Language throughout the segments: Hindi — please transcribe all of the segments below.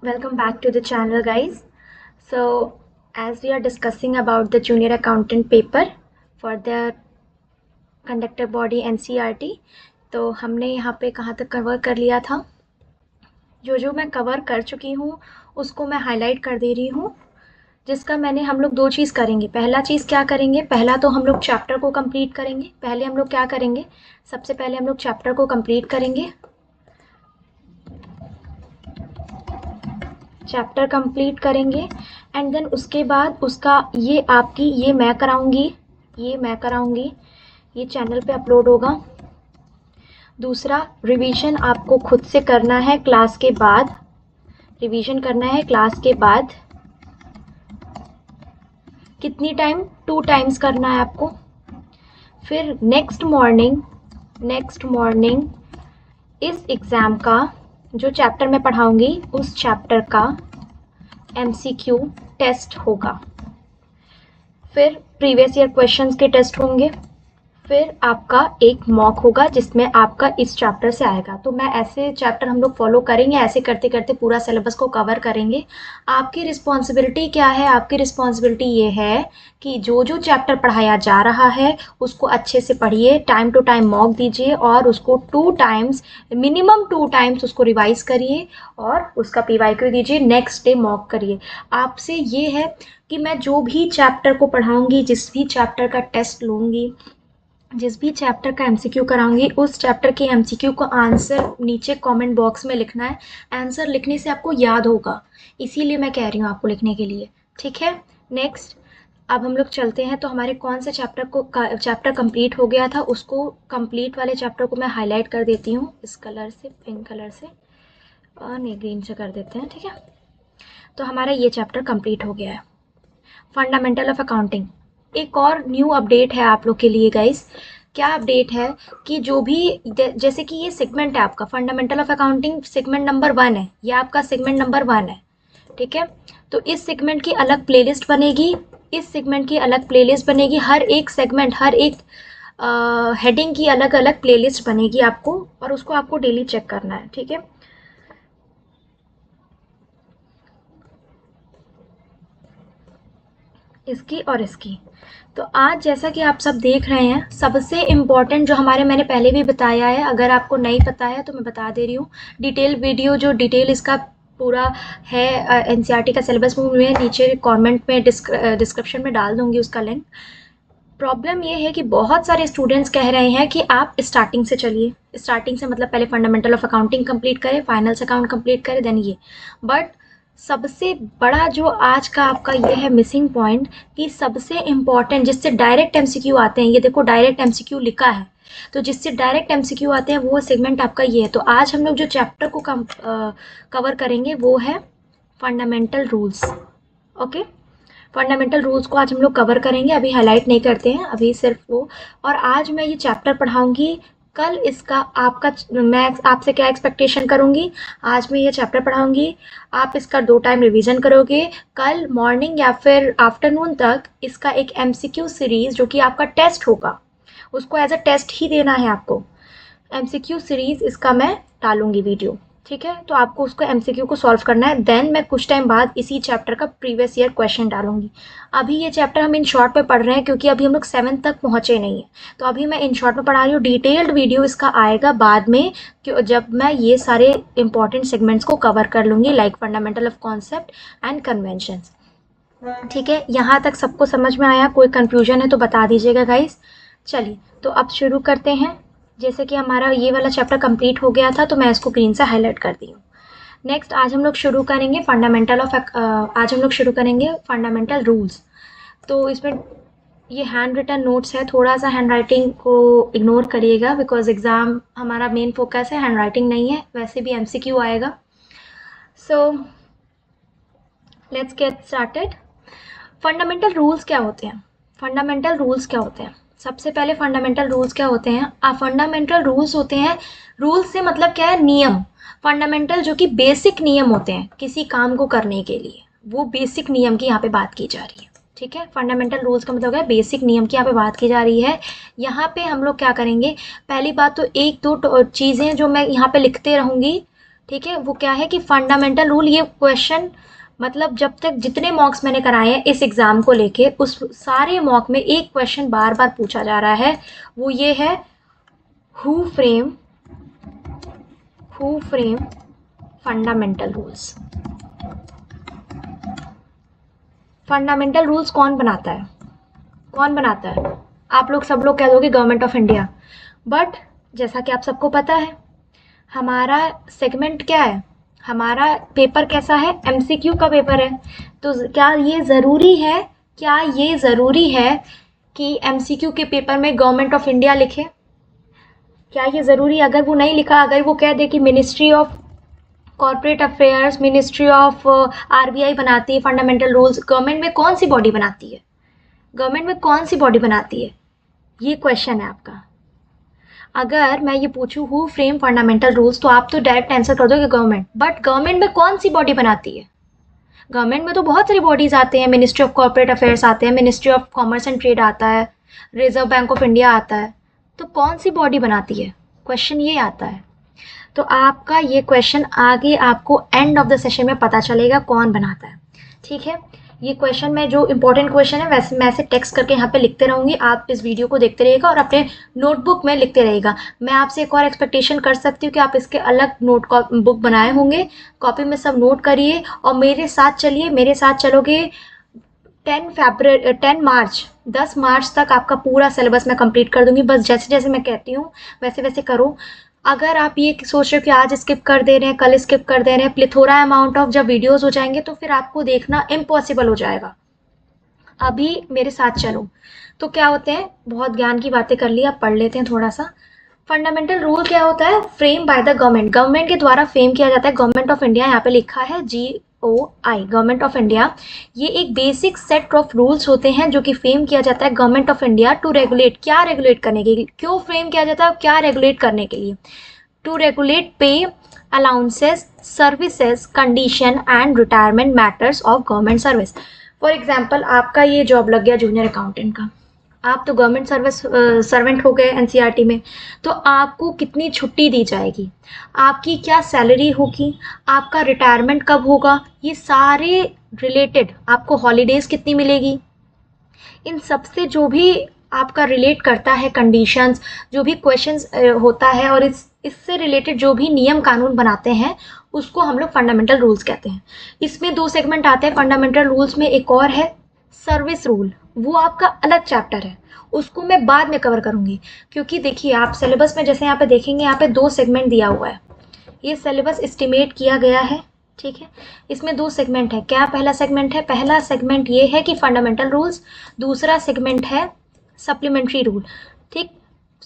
Welcome back to the channel, guys. So, as we are discussing about the junior accountant paper for the conductor body NCERT, तो हमने यहाँ पे कहाँ तक कवर कर लिया था। जो मैं कवर कर चुकी हूँ उसको मैं हाईलाइट कर दे रही हूँ, जिसका हम लोग दो चीज़ करेंगे। पहला चीज़ क्या करेंगे, पहला तो हम लोग चैप्टर को कंप्लीट करेंगे। पहले हम लोग क्या करेंगे, सबसे पहले हम लोग चैप्टर को कंप्लीट करेंगे। चैप्टर कंप्लीट करेंगे एंड देन उसके बाद उसका ये मैं कराऊंगी, ये चैनल पे अपलोड होगा। दूसरा, रिवीजन आपको खुद से करना है क्लास के बाद, कितनी टाइम, 2 टाइम्स करना है आपको। फिर नेक्स्ट मॉर्निंग इस एग्ज़ाम का जो चैप्टर मैं पढ़ाऊंगी उस चैप्टर का MCQ टेस्ट होगा। फिर प्रीवियस ईयर क्वेश्चंस के टेस्ट होंगे। फिर आपका एक मॉक होगा जिसमें आपका इस चैप्टर से आएगा। तो मैं ऐसे चैप्टर हम लोग फॉलो करेंगे, ऐसे करते करते पूरा सिलेबस को कवर करेंगे। आपकी रिस्पॉन्सिबिलिटी क्या है, आपकी रिस्पॉन्सिबिलिटी ये है कि जो जो चैप्टर पढ़ाया जा रहा है उसको अच्छे से पढ़िए, टाइम टू टाइम मॉक दीजिए और उसको मिनिमम 2 टाइम्स उसको रिवाइज करिए और उसका PYQ दीजिए, नेक्स्ट डे मॉक करिए। आपसे ये है कि मैं जो भी चैप्टर को पढ़ाऊंगी, जिस भी चैप्टर का टेस्ट लूँगी, जिस भी चैप्टर का MCQ कराऊंगी, उस चैप्टर के MCQ को आंसर नीचे कमेंट बॉक्स में लिखना है। आंसर लिखने से आपको याद होगा, इसीलिए मैं कह रही हूँ आपको लिखने के लिए, ठीक है। नेक्स्ट, अब हम लोग चलते हैं। तो हमारे कौन से चैप्टर कंप्लीट हो गया था, उसको कंप्लीट वाले चैप्टर को मैं हाईलाइट कर देती हूँ इस कलर से, पिंक कलर से, और नहीं ग्रीन से कर देते हैं, ठीक है। तो हमारा ये चैप्टर कंप्लीट हो गया है, फंडामेंटल ऑफ अकाउंटिंग। एक और न्यू अपडेट है आप लोग के लिए गाइस। क्या अपडेट है कि जो भी जैसे कि ये सेगमेंट है आपका fundamental of accounting, segment number 1 है, ये आपका सेगमेंट नंबर 1 है, ठीक है। तो इस सेगमेंट की अलग प्लेलिस्ट बनेगी, हर एक सेगमेंट, हर एक हेडिंग की अलग अलग प्लेलिस्ट बनेगी आपको, और उसको आपको डेली चेक करना है, ठीक है। इसकी और इसकी। तो आज जैसा कि आप सब देख रहे हैं, सबसे इम्पॉर्टेंट जो मैंने पहले भी बताया है, अगर आपको नहीं पता है तो मैं बता दे रही हूँ। डिटेल वीडियो, जो डिटेल इसका पूरा है NCERT का सिलेबस, मैं नीचे कमेंट में डिस्क्रिप्शन में डाल दूँगी उसका लिंक। प्रॉब्लम ये है कि बहुत सारे स्टूडेंट्स कह रहे हैं कि आप स्टार्टिंग से चलिए, स्टार्टिंग से मतलब पहले फंडामेंटल ऑफ अकाउंटिंग कंप्लीट करें, फाइनल्स अकाउंट कंप्लीट करें, देन ये। बट सबसे बड़ा जो आज का आपका ये है मिसिंग पॉइंट, कि सबसे इम्पॉर्टेंट जिससे डायरेक्ट MCQ आते हैं, ये देखो डायरेक्ट MCQ लिखा है, तो जिससे डायरेक्ट MCQ आते हैं वो सेगमेंट आपका ये है। तो आज हम लोग जो चैप्टर को कवर करेंगे वो है fundamental rules, okay. Fundamental rules को आज हम लोग कवर करेंगे, अभी हाईलाइट नहीं करते हैं, अभी सिर्फ वो। और आज मैं ये चैप्टर पढ़ाऊंगी, कल इसका आपका, मैं आपसे क्या एक्सपेक्टेशन करूंगी, आज मैं ये चैप्टर पढ़ाऊंगी, आप इसका 2 टाइम रिवीजन करोगे। कल मॉर्निंग या फिर आफ्टरनून तक इसका एक MCQ सीरीज, जो कि आपका टेस्ट होगा, उसको एज अ टेस्ट ही देना है आपको। MCQ सीरीज इसका मैं डालूंगी वीडियो, ठीक है। तो आपको उसको MCQ को सॉल्व करना है, देन मैं कुछ टाइम बाद इसी चैप्टर का प्रीवियस ईयर क्वेश्चन डालूंगी। अभी ये चैप्टर हम इन शॉर्ट में पढ़ रहे हैं क्योंकि अभी हम लोग 7th तक पहुंचे नहीं है, तो अभी मैं इन शॉर्ट में पढ़ा रही हूँ। डिटेल्ड वीडियो इसका आएगा बाद में, जब मैं ये सारे इंपॉर्टेंट सेगमेंट्स को कवर कर लूँगी, like fundamental of concept and conventions, ठीक है। यहाँ तक सबको समझ में आया? कोई कन्फ्यूजन है तो बता दीजिएगा गाइस। चलिए, तो अब शुरू करते हैं। जैसे कि हमारा ये वाला चैप्टर कंप्लीट हो गया था, तो मैं इसको ग्रीन से हाईलाइट कर दी हूँ। नेक्स्ट, आज हम लोग शुरू करेंगे फंडामेंटल रूल्स। तो इसमें ये हैंड रिटन नोट्स है, थोड़ा सा हैंड राइटिंग को इग्नोर करिएगा, बिकॉज एग्ज़ाम हमारा मेन फोकस है, हैंड राइटिंग नहीं है। वैसे भी MCQ आएगा। So let's get started. Fundamental rules क्या होते हैं? सबसे पहले फंडामेंटल रूल्स क्या होते हैं? फंडामेंटल रूल्स होते हैं, रूल्स से मतलब क्या है? नियम। फंडामेंटल जो कि बेसिक नियम होते हैं किसी काम को करने के लिए, वो बेसिक नियम की यहाँ पे बात की जा रही है, ठीक है। फंडामेंटल रूल्स का मतलब है बेसिक नियम की यहाँ पे बात की जा रही है। यहाँ पे हम लोग क्या करेंगे, पहली बात तो 1-2 चीज़ें जो मैं यहाँ पे लिखते रहूँगी, ठीक है, वो क्या है कि फंडामेंटल रूल, ये क्वेश्चन मतलब जब तक जितने मॉक्स मैंने कराए हैं इस एग्ज़ाम को लेके, उस सारे मॉक में एक क्वेश्चन बार बार पूछा जा रहा है, वो ये है, who frame fundamental rules. Fundamental rules कौन बनाता है? कौन बनाता है? आप लोग सब लोग कह दोगे गवर्नमेंट ऑफ इंडिया, बट जैसा कि आप सबको पता है हमारा सेगमेंट क्या है, हमारा पेपर कैसा है, एमसीक्यू का पेपर है। तो क्या ये ज़रूरी है कि एमसीक्यू के पेपर में गवर्नमेंट ऑफ इंडिया लिखे? क्या ये ज़रूरी? अगर वो नहीं लिखा, अगर वो कह दे कि ministry of corporate affairs, ministry of RBI बनाती है फंडामेंटल रूल्स, गवर्नमेंट में कौन सी बॉडी बनाती है? गवर्नमेंट में कौन सी बॉडी बनाती है? ये क्वेश्चन है आपका। अगर मैं ये पूछूं हु फ्रेम फंडामेंटल रूल्स, तो आप तो डायरेक्ट आंसर कर दोगे गवर्नमेंट, बट गवर्नमेंट में कौन सी बॉडी बनाती है? गवर्नमेंट में तो बहुत सारी बॉडीज आते हैं, मिनिस्ट्री ऑफ कॉर्पोरेट अफेयर्स आते हैं, ministry of commerce and trade आता है, रिजर्व बैंक ऑफ इंडिया आता है, तो कौन सी बॉडी बनाती है? क्वेश्चन ये आता है। तो आपका ये क्वेश्चन आगे आपको एंड ऑफ द सेशन में पता चलेगा कौन बनाता है, ठीक है। ये क्वेश्चन में जो इंपॉर्टेंट क्वेश्चन है वैसे मैं ऐसे टेक्स्ट करके यहाँ पे लिखते रहूँगी, आप इस वीडियो को देखते रहिएगा और अपने नोटबुक में लिखते रहिएगा। मैं आपसे एक और एक्सपेक्टेशन कर सकती हूँ कि आप इसके अलग नोट बुक बनाए होंगे, कॉपी में सब नोट करिए और मेरे साथ चलिए, मेरे साथ चलोगे। 10 मार्च तक आपका पूरा सिलेबस मैं कंप्लीट कर दूंगी। बस जैसे जैसे मैं कहती हूँ वैसे वैसे करो। अगर आप ये सोच रहे हो कि आज स्किप कर दे रहे हैं, कल स्किप कर दे रहे हैं, प्लेथोरा अमाउंट ऑफ जब वीडियोस हो जाएंगे तो फिर आपको देखना इम्पॉसिबल हो जाएगा। अभी मेरे साथ चलो। तो क्या होते हैं, बहुत ज्ञान की बातें कर ली, अब पढ़ लेते हैं थोड़ा सा। फंडामेंटल रूल क्या होता है? Frame by the government, government के द्वारा फ्रेम किया जाता है। गवर्नमेंट ऑफ इंडिया यहाँ पे लिखा है GOI, गवर्नमेंट ऑफ इंडिया। ये एक बेसिक सेट ऑफ रूल्स होते हैं जो कि फ्रेम किया जाता है government of India to regulate, क्या रेगुलेट करने के लिए, क्यों फ्रेम किया जाता है, क्या रेगुलेट करने के लिए? टू रेगुलेट पे, allowances, services, condition and retirement matters of government service. For example आपका ये जॉब लग गया जूनियर अकाउंटेंट का, आप तो गवर्नमेंट सर्वेंट हो गए एनसीईआरटी में, तो आपको कितनी छुट्टी दी जाएगी, आपकी क्या सैलरी होगी, आपका रिटायरमेंट कब होगा, ये सारे रिलेटेड, आपको हॉलीडेज कितनी मिलेगी, इन सब से जो भी आपका रिलेट करता है कंडीशंस, जो भी क्वेश्चंस होता है और इससे रिलेटेड जो भी नियम कानून बनाते हैं उसको हम लोग फंडामेंटल रूल्स कहते हैं। इसमें 2 सेगमेंट आते हैं फंडामेंटल रूल्स में। एक और है सर्विस रूल, वो आपका अलग चैप्टर है, उसको मैं बाद में कवर करूँगी। क्योंकि देखिए आप सिलेबस में जैसे यहाँ पे देखेंगे, यहाँ पे 2 सेगमेंट दिया हुआ है, ये सिलेबस एस्टिमेट किया गया है, ठीक है। इसमें 2 सेगमेंट है। क्या पहला सेगमेंट है? पहला सेगमेंट ये है कि फंडामेंटल रूल्स, दूसरा सेगमेंट है सप्लीमेंट्री रूल, ठीक।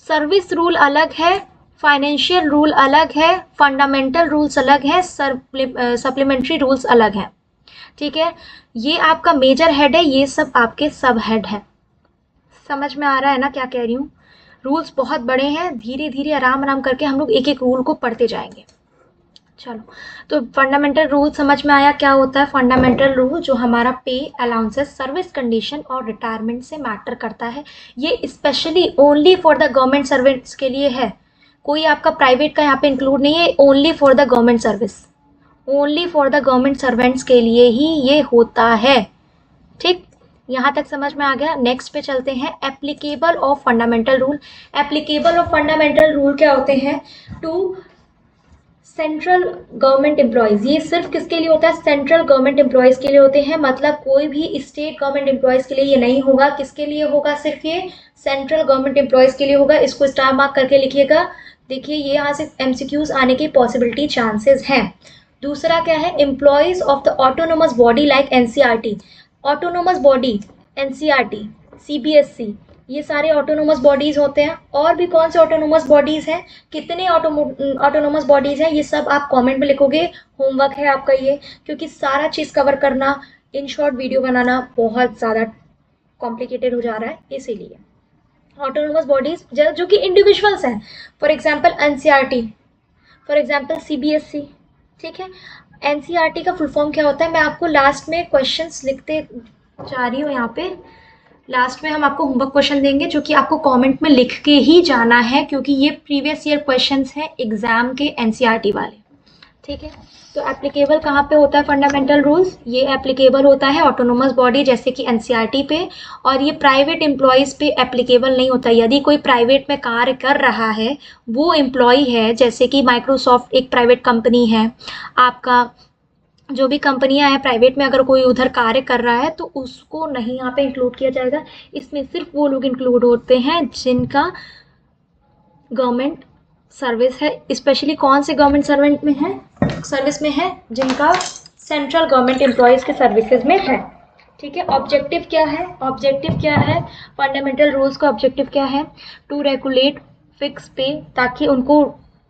सर्विस रूल अलग है, फाइनेंशियल रूल अलग है, फंडामेंटल रूल्स अलग है, सप्लीमेंट्री रूल्स अलग हैं, ठीक है। ये आपका मेजर हेड है, ये सब आपके सब हेड है। समझ में आ रहा है ना क्या कह रही हूँ? रूल्स बहुत बड़े हैं, धीरे धीरे आराम आराम करके हम लोग एक एक रूल को पढ़ते जाएंगे। चलो, तो फंडामेंटल रूल समझ में आया क्या होता है? फंडामेंटल रूल जो हमारा पे, अलाउंसेस, सर्विस कंडीशन और रिटायरमेंट से मैटर करता है। ये specially only for the government servants के लिए है, कोई आपका प्राइवेट का यहाँ पे इंक्लूड नहीं है, only for the government service, only for the government servants के लिए ही ये होता है, ठीक। यहाँ तक समझ में आ गया। नेक्स्ट पे चलते हैं, applicable of fundamental rule. Applicable of fundamental rule क्या होते हैं? टू सेंट्रल गवर्नमेंट एम्प्लॉयज़, ये सिर्फ किसके लिए होता है? सेंट्रल गवर्नमेंट एम्प्लॉयज़ के लिए होते हैं, मतलब कोई भी स्टेट गवर्नमेंट एम्प्लॉयज़ के लिए ये नहीं होगा। किसके लिए होगा? सिर्फ ये सेंट्रल गवर्नमेंट एम्प्लॉयज़ के लिए होगा। इसको स्टार मार्क करके लिखिएगा। देखिए ये यहाँ से MCQs आने की पॉसिबिलिटी चांसेस हैं। दूसरा क्या है? Employees of the autonomous body like NCERT, autonomous body NCERT, CBSE, ये सारे ऑटोनोमस बॉडीज़ होते हैं। और भी कौन से ऑटोनोमस बॉडीज़ हैं, कितने ऑटोनोमस बॉडीज़ हैं, ये सब आप कमेंट में लिखोगे। होमवर्क है आपका ये, क्योंकि सारा चीज़ कवर करना, इन शॉर्ट वीडियो बनाना बहुत ज़्यादा कॉम्प्लिकेटेड हो जा रहा है, इसीलिए ऑटोनोमस बॉडीज़ जो कि इंडिविजुअल्स हैं, for example NCERT, for example CBSE, ठीक है। NCERT का फुल फॉर्म क्या होता है? मैं आपको लास्ट में क्वेश्चंस लिखते जा रही हूँ। यहाँ पे लास्ट में हम आपको होमवर्क क्वेश्चन देंगे जो कि आपको कमेंट में लिख के ही जाना है, क्योंकि ये प्रीवियस ईयर क्वेश्चंस हैं एग्जाम के NCERT वाले, ठीक है। तो एप्लीकेबल कहाँ पे होता है फंडामेंटल रूल्स? ये एप्लीकेबल होता है ऑटोनोमस बॉडी जैसे कि एनसीईआरटी पे, और ये प्राइवेट एम्प्लॉयज़ पे एप्लीकेबल नहीं होता। यदि कोई प्राइवेट में कार्य कर रहा है, वो एम्प्लॉय है, जैसे कि माइक्रोसॉफ्ट एक प्राइवेट कंपनी है, आपका जो भी कंपनियां हैं प्राइवेट में, अगर कोई उधर कार्य कर रहा है तो उसको नहीं यहाँ पे इंक्लूड किया जाएगा। इसमें सिर्फ वो लोग इंक्लूड होते हैं जिनका गवर्नमेंट सर्विस है। स्पेशली कौन से गवर्नमेंट सर्वेंट में है, सर्विस में है? जिनका सेंट्रल गवर्नमेंट एम्प्लॉयज़ के सर्विसेज में है। ठीक है। ऑब्जेक्टिव क्या है? ऑब्जेक्टिव क्या है फंडामेंटल रूल्स का? ऑब्जेक्टिव क्या है? टू रेगुलेट फिक्स पे, ताकि उनको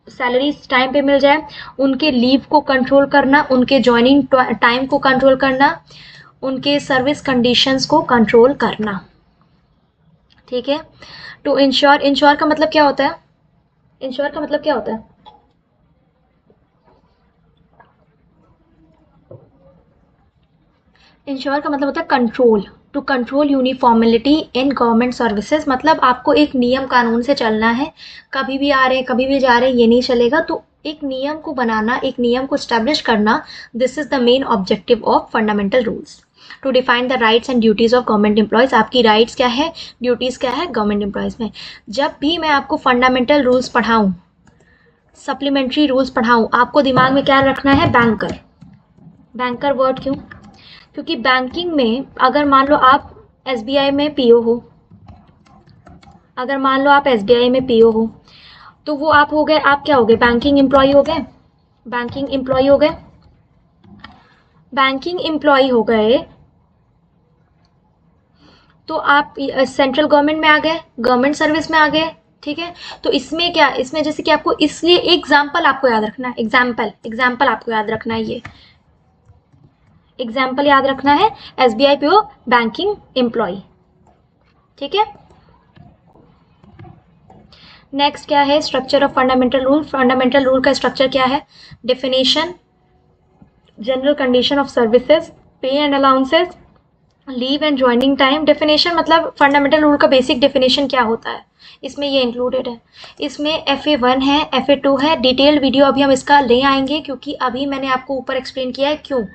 सैलरी टाइम पे मिल जाए, उनके लीव को कंट्रोल करना, उनके ज्वाइनिंग टाइम को कंट्रोल करना, उनके सर्विस कंडीशंस को कंट्रोल करना। ठीक है। टू इंश्योर, इंश्योर का मतलब क्या होता है? इंश्योर का मतलब क्या होता है? इंश्योर का मतलब होता है control. To control uniformity in government services, मतलब आपको एक नियम कानून से चलना है, कभी भी आ रहे हैं कभी भी जा रहे हैं ये नहीं चलेगा। तो एक नियम को बनाना, एक नियम को स्टैब्लिश करना, this is the main objective of fundamental rules. To define the rights and duties of government employees, आपकी राइट्स क्या है, ड्यूटीज़ क्या है गवर्नमेंट एम्प्लॉयज़ में। जब भी मैं आपको फंडामेंटल रूल्स पढ़ाऊँ, सप्लीमेंट्री रूल्स पढ़ाऊँ, आपको दिमाग में क्या रखना है? बैंकर। बैंकर वर्ड क्यों? क्योंकि बैंकिंग में अगर मान लो आप एसबीआई में पीओ हो, अगर मान लो आप एसबीआई में पीओ हो, तो वो आप हो गए, आप क्या हो गए? बैंकिंग एम्प्लॉय हो गए। बैंकिंग एम्प्लॉय हो गए। बैंकिंग एम्प्लॉय हो गए तो आप सेंट्रल गवर्नमेंट में आ गए, गवर्नमेंट सर्विस में आ गए। ठीक है। तो इसमें क्या, इसमें जैसे कि आपको, इसलिए एग्जाम्पल आपको याद रखना है, एग्जाम्पल, एग्जाम्पल आपको याद रखना है, ये एग्जाम्पल याद रखना है, एसबीआई पीओ, बैंकिंग एम्प्लॉय। ठीक है। नेक्स्ट क्या है? Structure of fundamental rule. Fundamental rule का स्ट्रक्चर क्या है? Definition, general condition of services, pay and allowances, leave and joining time. Definition मतलब फंडामेंटल रूल का बेसिक डेफिनेशन क्या होता है, इसमें ये इंक्लूडेड है। इसमें FA1 है, FA2 है। डिटेल वीडियो अभी हम इसका ले आएंगे, क्योंकि अभी मैंने आपको ऊपर एक्सप्लेन किया है क्यों।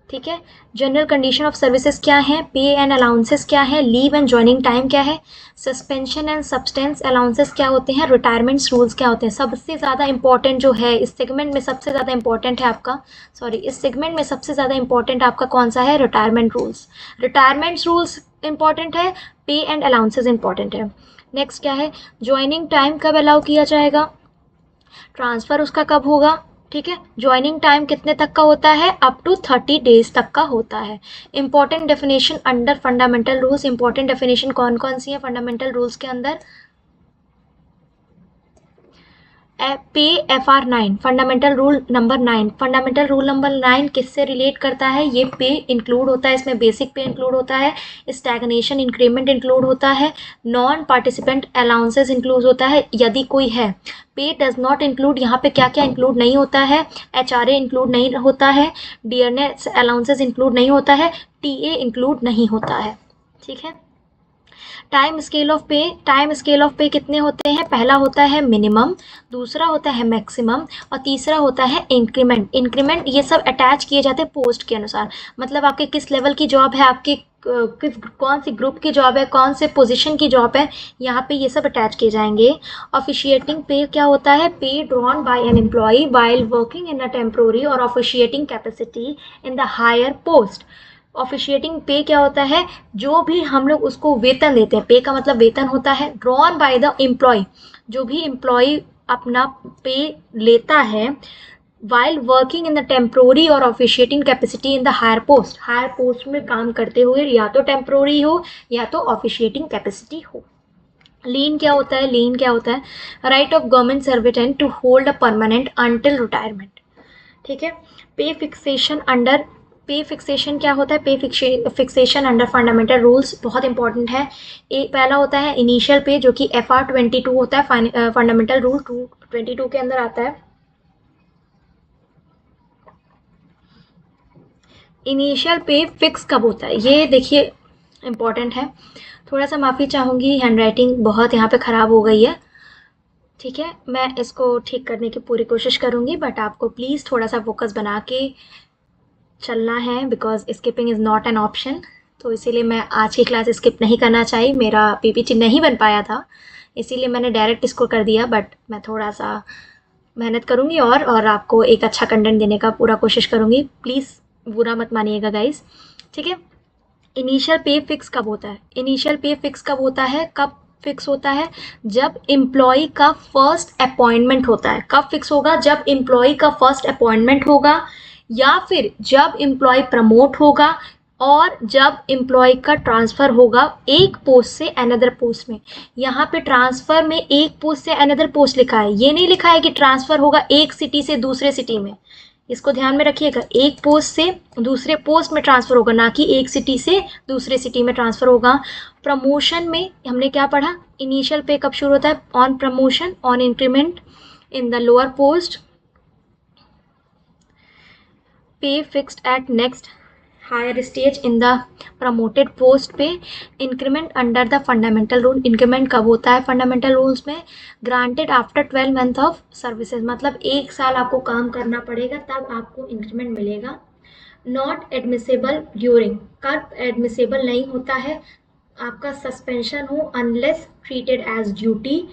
ठीक है। जनरल कंडीशन ऑफ सर्विसेज क्या है, पे एंड अलाउंसेस क्या है, लीव एंड ज्वाइनिंग टाइम क्या है, सस्पेंशन एंड सब्सटेंस अलाउंसेस क्या होते हैं, रिटायरमेंट्स रूल्स क्या होते हैं। सबसे ज़्यादा इंपॉर्टेंट जो है इस सेगमेंट में, सबसे ज़्यादा इंपॉर्टेंट है आपका, सॉरी, इस सेगमेंट में सबसे ज़्यादा इंपॉर्टेंट आपका कौन सा है? Retirement rules. Retirements rules important है, पे एंड अलाउंसेस इंपॉर्टेंट है। नेक्स्ट क्या है? ज्वाइनिंग टाइम कब अलाउ किया जाएगा, ट्रांसफ़र उसका कब होगा। ठीक है। ज्वाइनिंग टाइम कितने तक का होता है? अप टू 30 डेज तक का होता है। Important definition under fundamental rules, important definition कौन कौन सी है फंडामेंटल रूल्स के अंदर? पे FR9, fundamental rule number 9। Fundamental rule number 9 किससे रिलेट करता है? ये पे इंक्लूड होता है, इसमें बेसिक पे इंक्लूड होता है, स्टैग्नेशन इंक्रीमेंट इंक्लूड होता है, नॉन पार्टिसिपेंट अलाउंसेस इंक्लूड होता है यदि कोई है। पे डज नॉट इंक्लूड, यहाँ पे क्या क्या इंक्लूड नहीं होता है? HRA इंक्लूड नहीं होता है, डियरनेस अलाउंसेस इंक्लूड नहीं होता है, TA इंक्लूड नहीं होता है। ठीक है। टाइम स्केल ऑफ पे, टाइम स्केल ऑफ पे कितने होते हैं? पहला होता है मिनिमम, दूसरा होता है मैक्सिमम, और तीसरा होता है इंक्रीमेंट। इंक्रीमेंट ये सब अटैच किए जाते हैं पोस्ट के अनुसार, मतलब आपके किस लेवल की जॉब है, आपके किस, कौन सी ग्रुप की जॉब है, कौन से पोजीशन की जॉब है, यहाँ पे ये सब अटैच किए जाएंगे। ऑफिशिएटिंग पे क्या होता है? Pay drawn by an employee while working in a temporary or officiating capacity in the higher post. Officiating pay क्या होता है? जो भी हम लोग उसको वेतन देते हैं, पे का मतलब वेतन होता है। ड्रॉन बाय द एम्प्लॉय, जो भी एम्प्लॉय अपना पे लेता है, while working in the temporary or officiating capacity in the higher post, higher post में काम करते हुए, या तो टेम्प्रोरी हो या तो ऑफिशिएटिंग कैपेसिटी हो। लीन क्या होता है? लीन क्या होता है? Right of government servant to hold a permanent until retirement. ठीक है। पे फिक्सेशन अंडर, पे फिक्सेशन क्या होता है? पे फिक्सेशन अंडर फंडामेंटल रूल्स बहुत इंपॉर्टेंट है। एक पहला होता है इनिशियल पे, जो कि FR22 होता है, फंडामेंटल रूल 222 के अंदर आता है। इनिशियल पे फिक्स कब होता है? ये देखिए इंपॉर्टेंट है। थोड़ा सा माफ़ी चाहूँगी, हैंडराइटिंग बहुत यहाँ पे ख़राब हो गई है। ठीक है, मैं इसको ठीक करने की पूरी कोशिश करूँगी, बट आपको प्लीज़ थोड़ा सा फोकस बना के चलना है, because skipping is not an option. तो इसीलिए मैं आज की क्लास स्किप नहीं करना चाहिए, मेरा पीपीटी नहीं बन पाया था, इसीलिए मैंने डायरेक्ट इसको कर दिया, बट मैं थोड़ा सा मेहनत करूँगी और आपको एक अच्छा कंटेंट देने का पूरा कोशिश करूँगी। प्लीज़ बुरा मत मानिएगा गाइस, ठीक है। इनिशियल पे फिक्स कब होता है? इनिशियल पे फिक्स कब होता है, कब फिक्स होता है? जब एम्प्लॉय का फर्स्ट अपॉइंटमेंट होता है। कब फिक्स होगा? जब एम्प्लॉय का फर्स्ट अपॉइंटमेंट होगा, या फिर जब एम्प्लॉय प्रमोट होगा, और जब एम्प्लॉय का ट्रांसफ़र होगा एक पोस्ट से अनदर पोस्ट में। यहाँ पे ट्रांसफ़र में एक पोस्ट से अनदर पोस्ट लिखा है, ये नहीं लिखा है कि ट्रांसफ़र होगा एक सिटी से दूसरे सिटी में। इसको ध्यान में रखिएगा, एक पोस्ट से दूसरे पोस्ट में ट्रांसफ़र होगा, ना कि एक सिटी से दूसरे सिटी में ट्रांसफ़र होगा। प्रमोशन में हमने क्या पढ़ा? इनिशियल पे कब शुरू होता है? On promotion, on increment in the lower post, pay fixed at next higher stage in the promoted post pay, increment under the fundamental rule. Increment कब होता है फंडामेंटल रूल्स में? Granted after 12 month of services, मतलब 1 साल आपको काम करना पड़ेगा तब आपको इंक्रीमेंट मिलेगा। नॉट एडमिसेबल ड्यूरिंग, कब एडमिसेबल नहीं होता है? आपका सस्पेंशन हो unless treated as duty,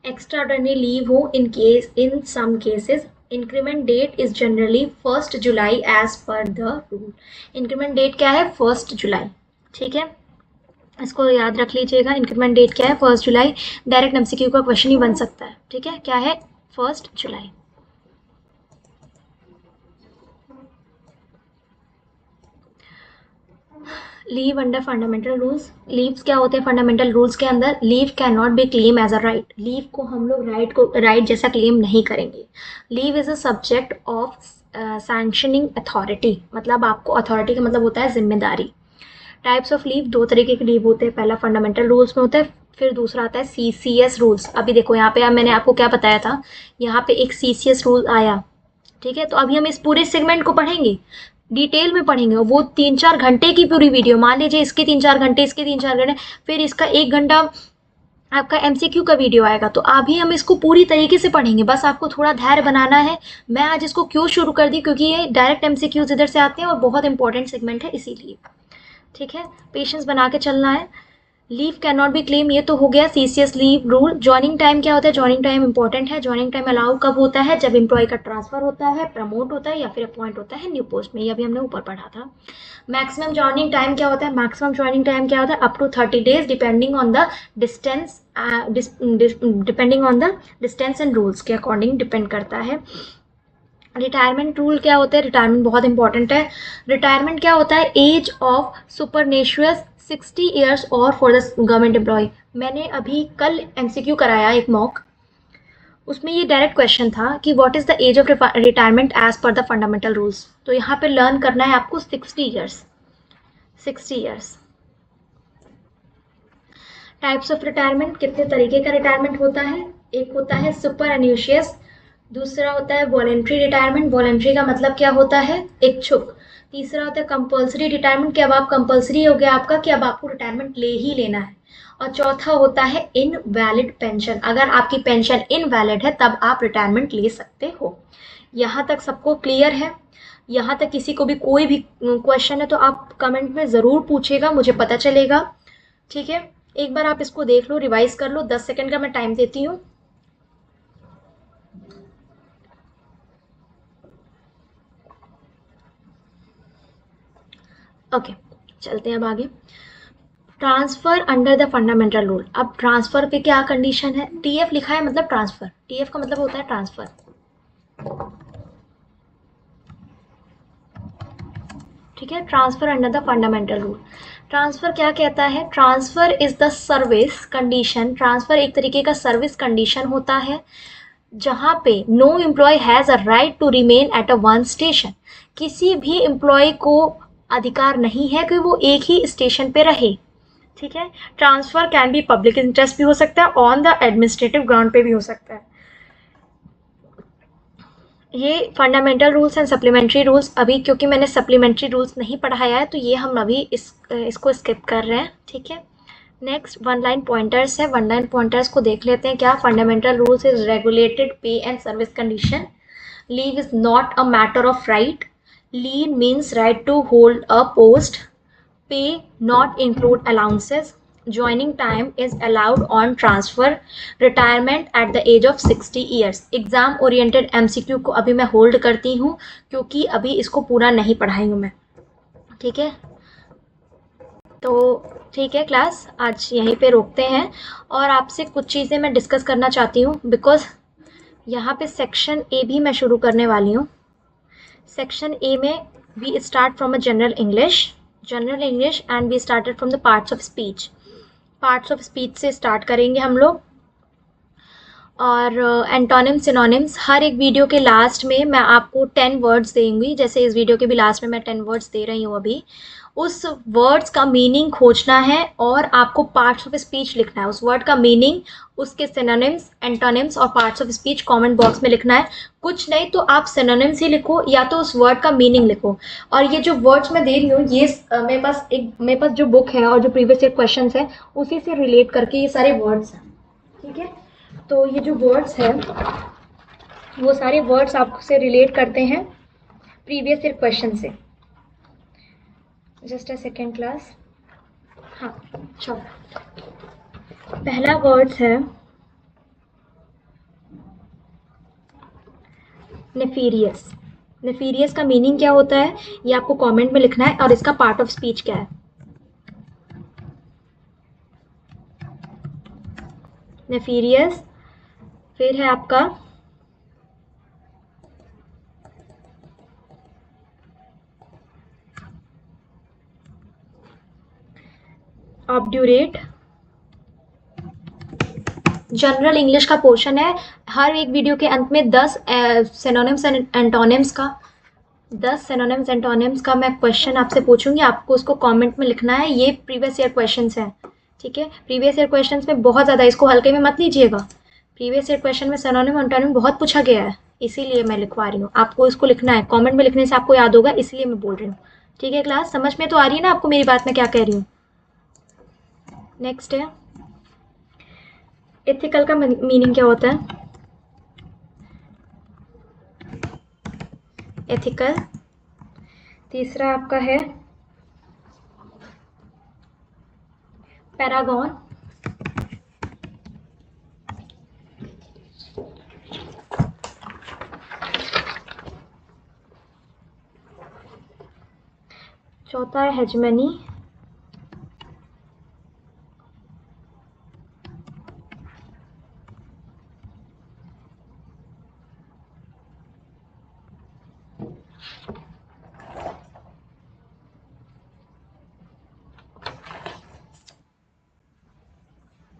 extraordinary leave हो in some cases. Increment date is generally 1 July as per the rule. Increment date क्या है? 1 जुलाई, ठीक है, इसको याद रख लीजिएगा। इंक्रीमेंट डेट क्या है? 1 जुलाई। डायरेक्ट एमसीक्यू का क्वेश्चन ही बन सकता है, ठीक है, क्या है? 1 जुलाई। Leave under fundamental rules. Leaves क्या होते हैं फंडामेंटल रूल्स के अंदर? Leave can not be claim as a right. Leave को हम लोग राइट जैसा क्लेम नहीं करेंगे। Leave is a subject of sanctioning authority, मतलब आपको अथॉरिटी का मतलब होता है जिम्मेदारी। टाइप्स ऑफ लीव, 2 तरीके के लीव होते हैं, पहला फंडामेंटल रूल्स में होता है, फिर दूसरा आता है सीसीएस रूल्स। अभी देखो यहाँ पे मैंने आपको क्या बताया था, यहाँ पे एक सीसीएस रूल आया, ठीक है। तो अभी हम इस पूरे सेगमेंट को पढ़ेंगे, डिटेल में पढ़ेंगे, और वो 3-4 घंटे की पूरी वीडियो, मान लीजिए इसके 3-4 घंटे, इसके 3-4 घंटे, फिर इसका 1 घंटा आपका एमसीक्यू का वीडियो आएगा। तो अभी हम इसको पूरी तरीके से पढ़ेंगे, बस आपको थोड़ा धैर्य बनाना है। मैं आज इसको क्यों शुरू कर दी, क्योंकि ये डायरेक्ट एमसीक्यूज इधर से आते हैं और बहुत इंपॉर्टेंट सेगमेंट है, इसीलिए, ठीक है। पेशेंस बना के चलना है। Leave can not be claim, ये तो हो गया CCS leave rule. Joining time क्या होता है? जॉइनिंग टाइम इंपॉर्टेंट है। जॉइनिंग टाइम अलाउ कब होता है? जब एम्प्लॉय का ट्रांसफर होता है, प्रमोट होता है, या फिर अपॉइंट होता है न्यू पोस्ट में, ये अभी हमने ऊपर पढ़ा था। मैक्सिमम जॉइनिंग टाइम क्या होता है? मैक्सिमम जॉइनिंग टाइम क्या होता है? Up to 30 days depending on the distance, depending on the distance and rules के अकॉर्डिंग डिपेंड करता है। रिटायरमेंट रूल क्या होता है? रिटायरमेंट बहुत इंपॉर्टेंट है। रिटायरमेंट क्या होता है? एज ऑफ सुपरनेचुरस 60 ईयर्स और फॉर द गवर्नमेंट एम्प्लॉय। मैंने अभी कल एमसीक्यू कराया एक मॉक, उसमें ये डायरेक्ट क्वेश्चन था कि what is the age of retirement age per the fundamental rules. तो यहाँ पे लर्न करना है आपको 60 years, 60 years. Types of retirement, कितने तरीके का रिटायरमेंट होता है? एक होता है सुपर एन्यूशियस, दूसरा होता है वॉलेंट्री रिटायरमेंट। वॉलेंट्री का मतलब क्या होता है? इच्छुक। तीसरा होता है कंपल्सरी रिटायरमेंट, कि अब आप कंपल्सरी हो गया आपका, कि अब आपको रिटायरमेंट ले ही लेना है। और चौथा होता है इनवैलिड पेंशन, अगर आपकी पेंशन इनवैलिड है तब आप रिटायरमेंट ले सकते हो। यहाँ तक सबको क्लियर है? यहाँ तक किसी को भी कोई भी क्वेश्चन है तो आप कमेंट में ज़रूर पूछेगा, मुझे पता चलेगा, ठीक है। एक बार आप इसको देख लो, रिवाइज कर लो, 10 सेकंड का मैं टाइम देती हूँ। ओके, चलते हैं अब आगे। Transfer under the fundamental rule. अब ट्रांसफर पे क्या कंडीशन है? टीएफ लिखा है मतलब ट्रांसफर, टीएफ का मतलब होता है ट्रांसफर, ठीक है। Transfer under the fundamental rule. Transfer क्या कहता है? Transfer is the service condition. Transfer एक तरीके का सर्विस कंडीशन होता है जहाँ पे no employee has a right to remain at a one station. किसी भी एम्प्लॉय को अधिकार नहीं है कि वो एक ही स्टेशन पे रहे, ठीक है। Transfer can be public interest भी हो सकता है, ऑन द एडमिनिस्ट्रेटिव ग्राउंड पे भी हो सकता है। ये fundamental rules and supplementary rules, अभी क्योंकि मैंने सप्लीमेंट्री रूल्स नहीं पढ़ाया है तो ये हम अभी इसको स्किप कर रहे हैं, ठीक है। नेक्स्ट वन लाइन पॉइंटर्स है। वन लाइन पॉइंटर्स को देख लेते हैं। क्या fundamental rules is regulated pay and service condition. Leave is not a matter of right. Leave means right to hold a post. Pay not include allowances. Joining time is allowed on transfer. Retirement at the age of 60 years. Exam oriented MCQ को अभी मैं होल्ड करती हूँ क्योंकि अभी इसको पूरा नहीं पढ़ाई हूँ मैं। ठीक है, तो ठीक है क्लास, आज यहीं पे रोकते हैं। और आपसे कुछ चीज़ें मैं डिस्कस करना चाहती हूँ बिकॉज यहाँ पे सेक्शन ए भी मैं शुरू करने वाली हूँ। सेक्शन ए में we start from a general English and we started from the parts of speech. Parts of speech से स्टार्ट करेंगे हम लोग। और एंटोनिम सिनोनिम्स, हर एक वीडियो के लास्ट में मैं आपको 10 वर्ड्स दूंगी। जैसे इस वीडियो के भी लास्ट में मैं 10 वर्ड्स दे रही हूँ अभी। उस वर्ड्स का मीनिंग खोजना है और आपको पार्ट्स ऑफ स्पीच लिखना है। उस वर्ड का मीनिंग, उसके सिनोनिम्स, एंटोनिम्स और parts of speech comment box में लिखना है। कुछ नहीं तो आप सिनोनिम्स ही लिखो या तो उस वर्ड का मीनिंग लिखो। और ये जो वर्ड्स मैं दे रही हूँ ये मेरे पास जो बुक है और जो प्रीवियस ईयर क्वेश्चन है उसी से रिलेट करके ये सारे वर्ड्स हैं। ठीक है, तो ये जो वर्ड्स हैं वो सारे वर्ड्स आपसे रिलेट करते हैं प्रीवियस ईयर क्वेश्चन से। Just a second class. हाँ चलो, पहला वर्ड्स है नेफीरियस। नेफीरियस का मीनिंग क्या होता है ये आपको कमेंट में लिखना है और इसका पार्ट ऑफ स्पीच क्या है। नेफीरियस। फिर है आपका ऑब्ड्यूरेट। जनरल इंग्लिश का पोर्शन है। हर एक वीडियो के अंत में 10 सिनोनिम्स एंड एंटोनिम्स का 10 सिनोनिम्स एंटोनिम्स का मैं क्वेश्चन आपसे पूछूंगी, आपको उसको कमेंट में लिखना है। ये प्रीवियस ईयर क्वेश्चंस हैं। ठीक है, प्रीवियस ईयर क्वेश्चंस में बहुत ज़्यादा, इसको हल्के में मत लीजिएगा। प्रीवियस ईयर क्वेश्चन में सिनोनिम एंटोनिम बहुत पूछा गया है, इसीलिए मैं लिखवा रही हूँ। आपको इसको लिखना है, कमेंट में लिखने से आपको याद होगा, इसलिए मैं बोल रही हूँ। ठीक है क्लास, समझ में तो आ रही है ना आपको मेरी बात, मैं क्या कह रही हूँ। नेक्स्ट है एथिकल का मीनिंग क्या होता है। एथिकल। तीसरा आपका है पैरागॉन। चौथा है हेजमनी।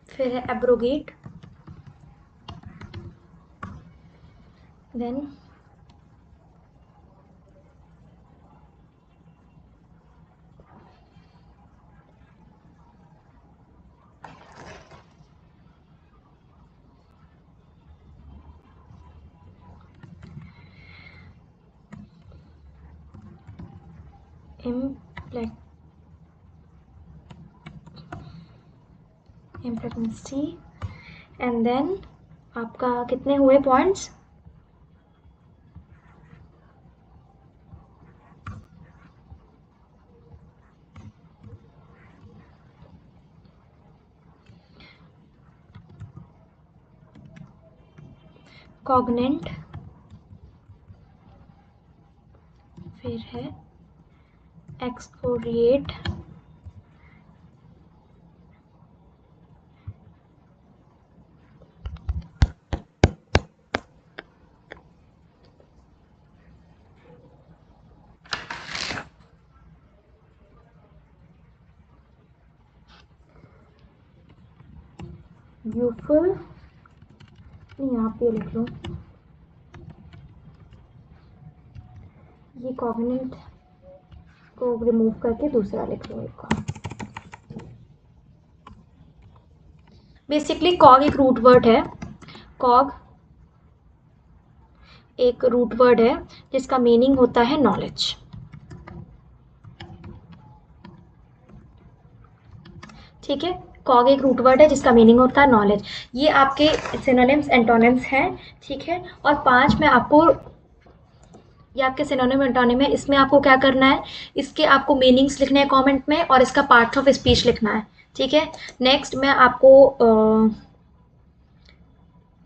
फिर है एब्रोगेट। देन इम्प्लेक्सी। एंड देन आपका कितने हुए पॉइंट्स। कॉग्नेंट। फिर है एक्सफोलिएट। ब्यूटिफुल, यहाँ पे लिख लो। ये कॉग्नेंट को रिमूव करके दूसरा लिख लो एक। बेसिकली कॉग एक रूट वर्ड है। कॉग एक रूट वर्ड है जिसका मीनिंग होता है नॉलेज। ठीक है, कॉग एक रूट वर्ड है जिसका मीनिंग होता है नॉलेज। ये आपके सिनोनिम्स एंटोनिम्स हैं, ठीक है। और 5 में आपको, ये आपके सिनोनिम एंटोनिम है, इसमें आपको क्या करना है, इसके आपको मीनिंग्स लिखने हैं कमेंट में और इसका पार्ट ऑफ स्पीच लिखना है, ठीक है। नेक्स्ट मैं आपको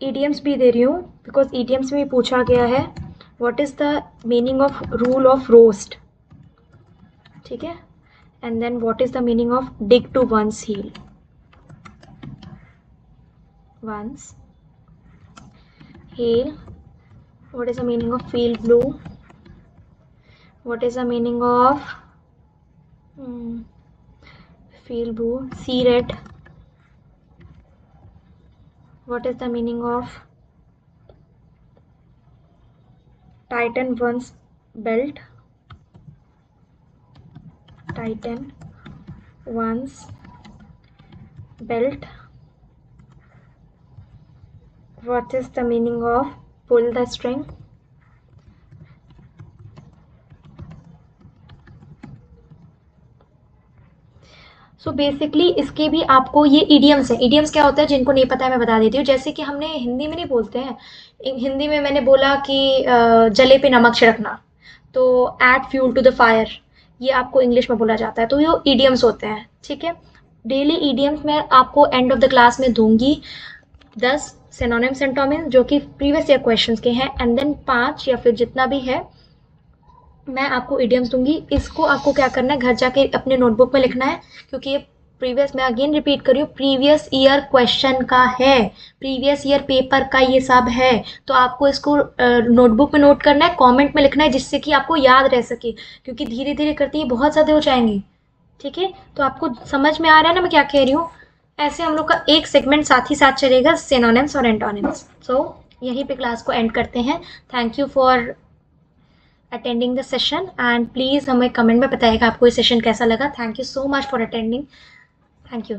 ईडियम्स भी दे रही हूँ बिकॉज ईडियम्स में पूछा गया है what is the meaning of rule of roost, ठीक है। And then what is the meaning of dig to one's heel, once heal, what is the meaning of feel blue, what is the meaning of feel blue, see red, what is the meaning of tighten one's belt, tighten one's belt, what is the meaning of pull the string, so basically इसके भी आपको ये ईडियम्स है। ईडियम्स क्या होता है जिनको नहीं पता है मैं बता देती हूँ। जैसे कि हमने हिंदी में नहीं बोलते हैं, हिंदी में मैंने बोला कि जले पे नमक छिड़कना, तो add fuel to the fire, ये आपको इंग्लिश में बोला जाता है, तो ये ईडियम्स होते हैं, ठीक है। डेली ईडियम्स मैं आपको एंड ऑफ द क्लास में दूंगी 10 सिनोनिम्स एंटोनिम्स जो कि प्रीवियस ईयर क्वेश्चन के हैं, एंड देन 5 या फिर जितना भी है मैं आपको ईडियम्स दूंगी। इसको आपको क्या करना है, घर जाके अपने नोटबुक में लिखना है, क्योंकि ये प्रीवियस, मैं अगेन रिपीट कर रही हूँ, प्रीवियस ईयर क्वेश्चन का है, प्रीवियस ईयर पेपर का ये सब है। तो आपको इसको नोटबुक में नोट करना है, कमेंट में लिखना है, जिससे कि आपको याद रह सके, क्योंकि धीरे धीरे करते ही बहुत ज़्यादा हो जाएंगे, ठीक है। तो आपको समझ में आ रहा है ना मैं क्या कह रही हूँ। ऐसे हम लोग का एक सेगमेंट साथ ही साथ चलेगा, सिनोनिम्स और एंटोनिम्स। सो यहीं पे क्लास को एंड करते हैं। Thank you for attending the session and please हमें कमेंट में बताइएगा आपको ये सेशन कैसा लगा। Thank you so much for attending. Thank you.